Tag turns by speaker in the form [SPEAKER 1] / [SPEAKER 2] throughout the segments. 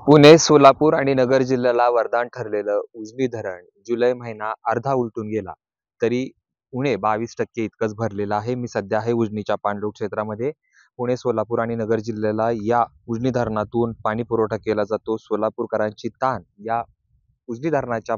[SPEAKER 1] पुणे, सोलापूर आणि नगर जिल्ह्याला वरदान ठरलेलं उजनी धरण जुलै महिना अर्धा उलटून गेला, तरी उणे 22% इतकंच भरलेलं आहे. मी सध्या आहे उजनीच्या पाणलोट क्षेत्रामध्ये. पुणे, सोलापूर आणि नगर जिल्ह्याला या उजनी धरणातून पाणी पुरवठा केला जातो. सोलापूरकरांची तान या उजनी धरणाच्या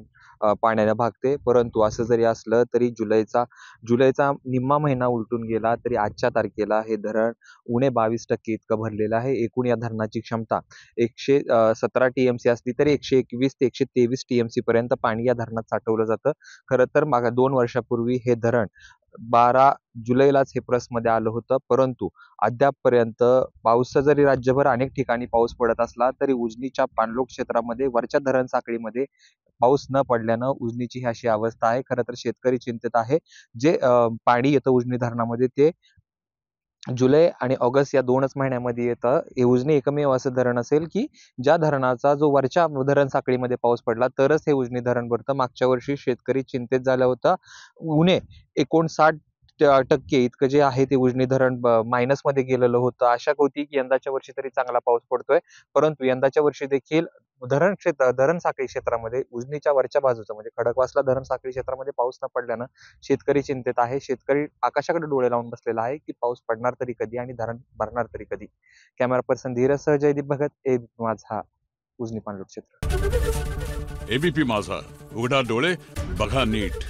[SPEAKER 1] पाण्याने भागते. परंतु असं जरी असलं तरी जुलैचा निम्मा महिना उलटून गेला तरी आजच्या तारखेला हे धरण उणे 22% इतकं भरलेलं आहे. एकूण या धरणाची क्षमता 117 टीएमसी असली तरी 121 ते 123 टीएमसी पर्यंत पाणी या धरणात साठवलं जातं. खरं तर मागे 2 वर्षापूर्वी हे धरण 12 जुलैलाच हे प्लसमध्ये आलं होतं. परंतु अद्यापपर्यंत पाऊस जरी राज्यभर अनेक ठिकाणी पाऊस पडत असला तरी उजनीच्या पाणलोट क्षेत्रामध्ये वरच्या धरण साखळीमध्ये पाऊस न पडल्यानं उजनीची ही अशी अवस्था आहे. खरं तर शेतकरी चिंतेत आहे. जे पाणी येतं उजनी धरणामध्ये ते जुलै आणि ऑगस्ट या 2च महिन्यामध्ये येतं. हे उजनी एकमेव असं धरण असेल, की ज्या धरणाचा जो वरच्या धरण साखळीमध्ये पाऊस पडला तरच हे उजनी धरण भरतं. मागच्या वर्षी शेतकरी चिंतेत झाला होता. उणे 59% इतकं जे आहे ते उजनी धरण मायनसमध्ये गेलेलं होतं. आशा होती, की यंदाच्या वर्षी तरी चांगला पाऊस पडतोय. परंतु यंदाच्या वर्षी देखील धरण साखळी क्षेत्रामध्ये उजनीच्या वरच्या बाजूचं म्हणजे खडकवासला धरण साखळी क्षेत्रामध्ये पाऊस न पडल्यानं शेतकरी चिंतेत आहे. शेतकरी आकाशाकडे डोळे लावून बसलेला आहे, की पाऊस पडणार तरी कधी आणि धरण भरणार तरी कधी. कॅमेरा पर्सन धीरजसह जयदीप भगत, एबीपी माझा, उजनी पाणलोट क्षेत्र.
[SPEAKER 2] एबीपी माझा, उघडा डोळे बघा नीट.